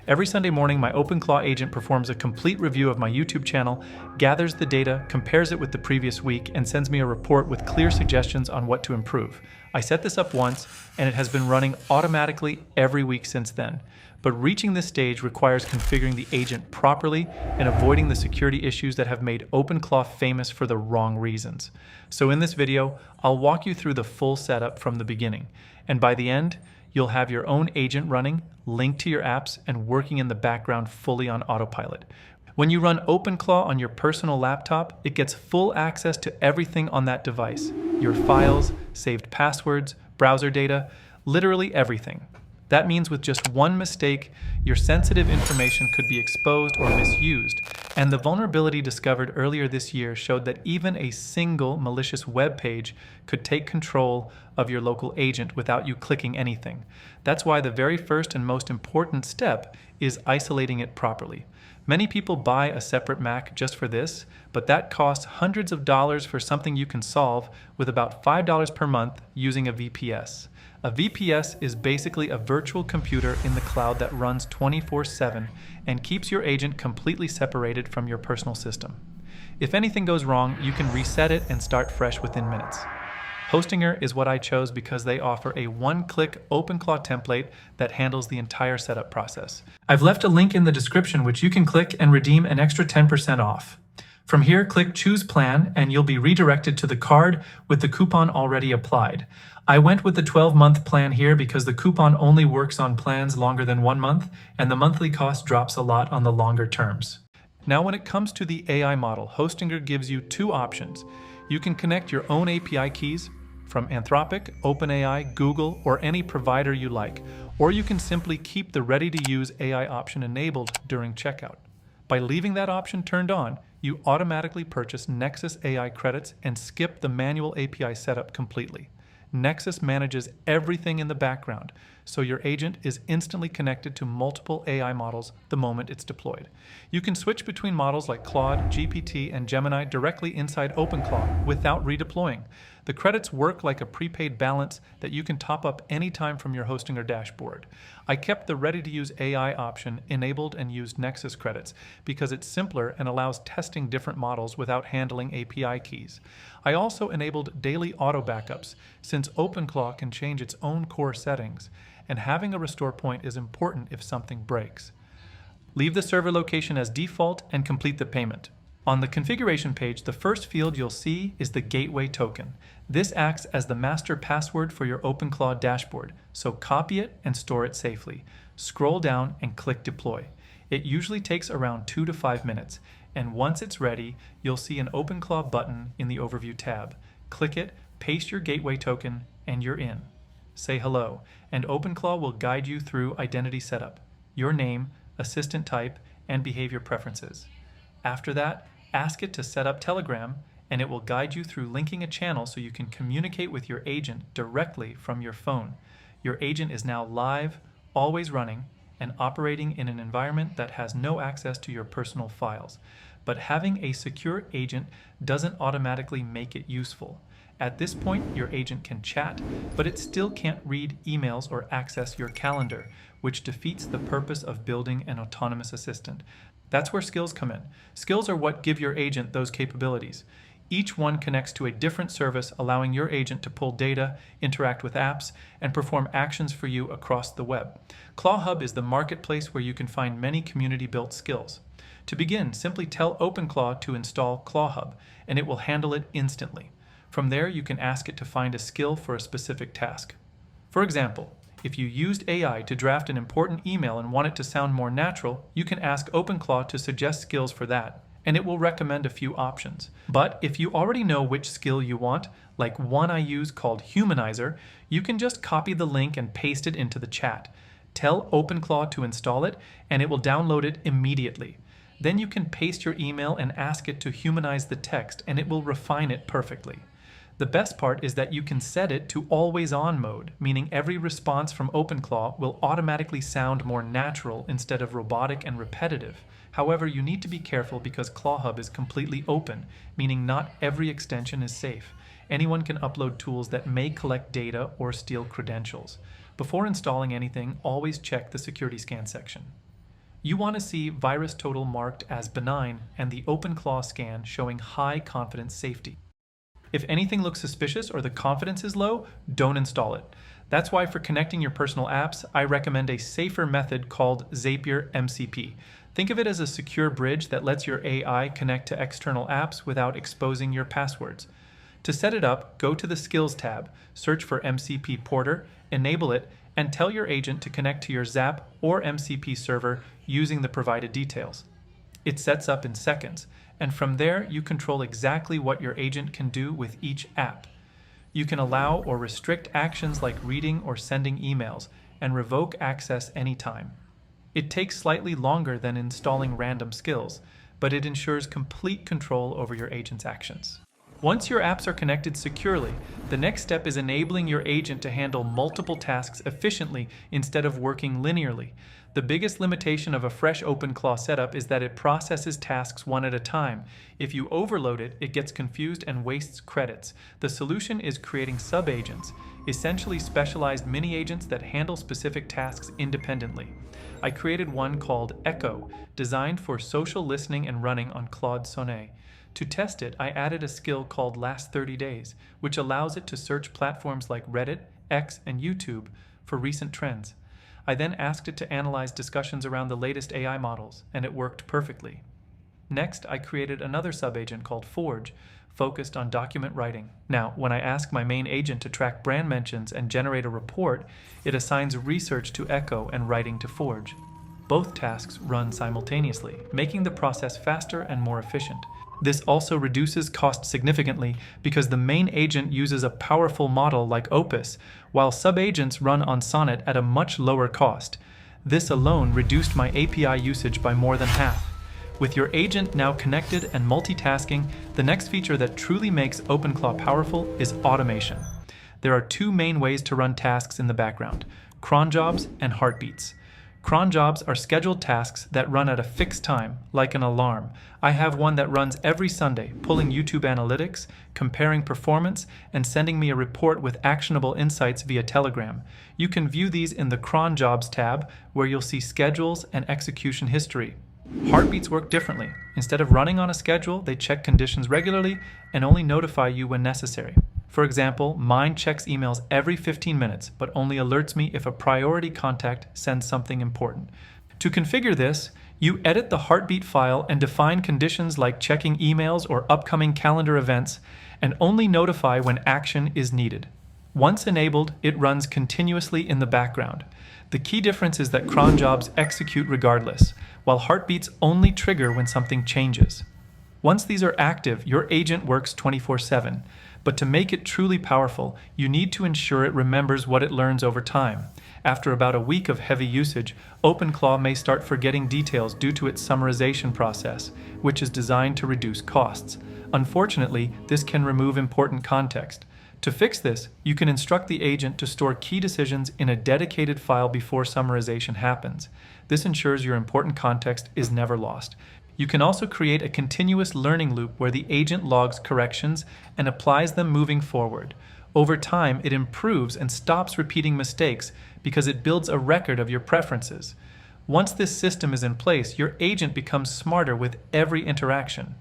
Every Sunday morning, my OpenClaw agent performs a complete review of my YouTube channel, gathers the data, compares it with the previous week, and sends me a report with clear suggestions on what to improve. I set this up once, and it has been running automatically every week since then. But reaching this stage requires configuring the agent properly and avoiding the security issues that have made OpenClaw famous for the wrong reasons. So in this video, I'll walk you through the full setup from the beginning, and by the end, you'll have your own agent running, linked to your apps, and working in the background fully on autopilot. When you run OpenClaw on your personal laptop, it gets full access to everything on that device. Your files, saved passwords, browser data, literally everything. That means with just one mistake, your sensitive information could be exposed or misused. And the vulnerability discovered earlier this year showed that even a single malicious web page could take control of your local agent without you clicking anything. That's why the very first and most important step is isolating it properly. Many people buy a separate Mac just for this, but that costs hundreds of dollars for something you can solve with about $5 per month using a VPS. A VPS is basically a virtual computer in the cloud that runs 24/7 and keeps your agent completely separated from your personal system. If anything goes wrong, you can reset it and start fresh within minutes. Hostinger is what I chose because they offer a one-click OpenClaw template that handles the entire setup process. I've left a link in the description which you can click and redeem an extra 10% off. From here, click Choose Plan and you'll be redirected to the card with the coupon already applied. I went with the 12-month plan here because the coupon only works on plans longer than 1 month and the monthly cost drops a lot on the longer terms. Now when it comes to the AI model, Hostinger gives you two options. You can connect your own API keys from Anthropic, OpenAI, Google, or any provider you like, or you can simply keep the ready-to-use AI option enabled during checkout. By leaving that option turned on, you automatically purchase Nexus AI credits and skip the manual API setup completely. Nexus manages everything in the background, so your agent is instantly connected to multiple AI models the moment it's deployed. You can switch between models like Claude, GPT, and Gemini directly inside OpenClaw without redeploying. The credits work like a prepaid balance that you can top up anytime from your Hostinger dashboard. I kept the ready-to-use AI option enabled and used Nexus credits because it's simpler and allows testing different models without handling API keys. I also enabled daily auto backups since OpenClaw can change its own core settings, and having a restore point is important if something breaks. Leave the server location as default and complete the payment. On the configuration page, the first field you'll see is the gateway token. This acts as the master password for your OpenClaw dashboard, so copy it and store it safely. Scroll down and click deploy. It usually takes around 2 to 5 minutes, and once it's ready, you'll see an OpenClaw button in the Overview tab. Click it, paste your gateway token, and you're in. Say hello, and OpenClaw will guide you through identity setup, your name, assistant type, and behavior preferences. After that, ask it to set up Telegram, and it will guide you through linking a channel so you can communicate with your agent directly from your phone. Your agent is now live, always running, and operating in an environment that has no access to your personal files. But having a secure agent doesn't automatically make it useful. At this point, your agent can chat, but it still can't read emails or access your calendar, which defeats the purpose of building an autonomous assistant. That's where skills come in. Skills are what give your agent those capabilities. Each one connects to a different service, allowing your agent to pull data, interact with apps, and perform actions for you across the web. ClawHub is the marketplace where you can find many community-built skills. To begin, simply tell OpenClaw to install ClawHub, and it will handle it instantly. From there, you can ask it to find a skill for a specific task. For example, if you used AI to draft an important email and want it to sound more natural, you can ask OpenClaw to suggest skills for that, and it will recommend a few options. But if you already know which skill you want, like one I use called Humanizer, you can just copy the link and paste it into the chat. Tell OpenClaw to install it, and it will download it immediately. Then you can paste your email and ask it to humanize the text, and it will refine it perfectly. The best part is that you can set it to always on mode, meaning every response from OpenClaw will automatically sound more natural instead of robotic and repetitive. However, you need to be careful because ClawHub is completely open, meaning not every extension is safe. Anyone can upload tools that may collect data or steal credentials. Before installing anything, always check the security scan section. You want to see virus total marked as benign and the OpenClaw scan showing high confidence safety. If anything looks suspicious or the confidence is low, don't install it. That's why for connecting your personal apps, I recommend a safer method called Zapier MCP. Think of it as a secure bridge that lets your AI connect to external apps without exposing your passwords. To set it up, go to the Skills tab, search for MCP Porter, enable it, and tell your agent to connect to your Zap or MCP server using the provided details. It sets up in seconds, and from there you control exactly what your agent can do with each app. You can allow or restrict actions like reading or sending emails, and revoke access anytime. It takes slightly longer than installing random skills, but it ensures complete control over your agent's actions. Once your apps are connected securely, the next step is enabling your agent to handle multiple tasks efficiently instead of working linearly. The biggest limitation of a fresh OpenClaw setup is that it processes tasks one at a time. If you overload it, it gets confused and wastes credits. The solution is creating sub-agents, essentially specialized mini-agents that handle specific tasks independently. I created one called Echo, designed for social listening and running on Claude Sonnet. To test it, I added a skill called Last 30 Days, which allows it to search platforms like Reddit, X, and YouTube for recent trends. I then asked it to analyze discussions around the latest AI models, and it worked perfectly. Next, I created another sub-agent called Forge, focused on document writing. Now, when I ask my main agent to track brand mentions and generate a report, it assigns research to Echo and writing to Forge. Both tasks run simultaneously, making the process faster and more efficient. This also reduces cost significantly because the main agent uses a powerful model like Opus, while sub-agents run on Sonnet at a much lower cost. This alone reduced my API usage by more than half. With your agent now connected and multitasking, the next feature that truly makes OpenClaw powerful is automation. There are two main ways to run tasks in the background: cron jobs and heartbeats. Cron jobs are scheduled tasks that run at a fixed time, like an alarm. I have one that runs every Sunday, pulling YouTube analytics, comparing performance, and sending me a report with actionable insights via Telegram. You can view these in the Cron Jobs tab, where you'll see schedules and execution history. Heartbeats work differently. Instead of running on a schedule, they check conditions regularly and only notify you when necessary. For example, mine checks emails every 15 minutes, but only alerts me if a priority contact sends something important. To configure this, you edit the heartbeat file and define conditions like checking emails or upcoming calendar events, and only notify when action is needed. Once enabled, it runs continuously in the background. The key difference is that cron jobs execute regardless, while heartbeats only trigger when something changes. Once these are active, your agent works 24/7. But to make it truly powerful, you need to ensure it remembers what it learns over time. After about a week of heavy usage, OpenClaw may start forgetting details due to its summarization process, which is designed to reduce costs. Unfortunately, this can remove important context. To fix this, you can instruct the agent to store key decisions in a dedicated file before summarization happens. This ensures your important context is never lost. You can also create a continuous learning loop where the agent logs corrections and applies them moving forward. Over time, it improves and stops repeating mistakes because it builds a record of your preferences. Once this system is in place, your agent becomes smarter with every interaction.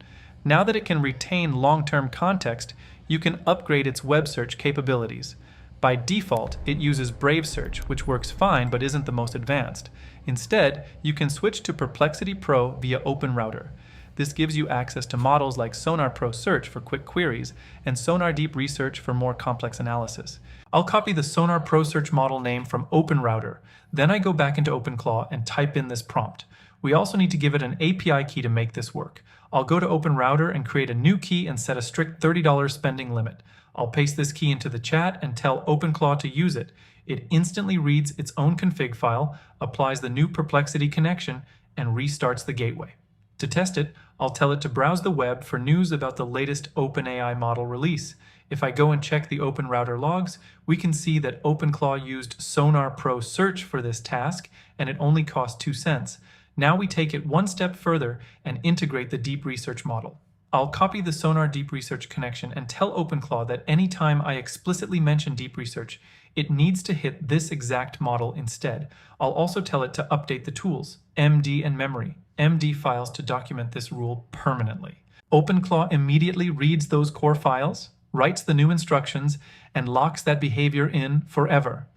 Now that it can retain long-term context, you can upgrade its web search capabilities. By default, it uses Brave Search, which works fine but isn't the most advanced. Instead, you can switch to Perplexity Pro via OpenRouter. This gives you access to models like Sonar Pro Search for quick queries and Sonar Deep Research for more complex analysis. I'll copy the Sonar Pro Search model name from OpenRouter. Then I go back into OpenClaw and type in this prompt. We also need to give it an API key to make this work. I'll go to OpenRouter and create a new key and set a strict $30 spending limit. I'll paste this key into the chat and tell OpenClaw to use it. It instantly reads its own config file, applies the new Perplexity connection, and restarts the gateway. To test it, I'll tell it to browse the web for news about the latest OpenAI model release. If I go and check the OpenRouter logs, we can see that OpenClaw used Sonar Pro Search for this task, and it only cost 2 cents. Now we take it one step further and integrate the deep research model. I'll copy the Sonar Deep Research connection and tell OpenClaw that anytime I explicitly mention Deep Research, it needs to hit this exact model instead. I'll also tell it to update the tools, MD and memory, MD files to document this rule permanently. OpenClaw immediately reads those core files, writes the new instructions, and locks that behavior in forever.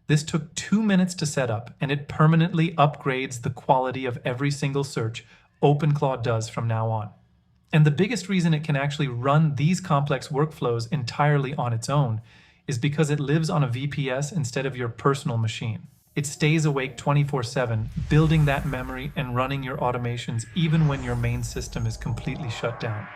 This took 2 minutes to set up, and it permanently upgrades the quality of every single search OpenClaw does from now on. And the biggest reason it can actually run these complex workflows entirely on its own is because it lives on a VPS instead of your personal machine. It stays awake 24/7, building that memory and running your automations even when your main system is completely shut down.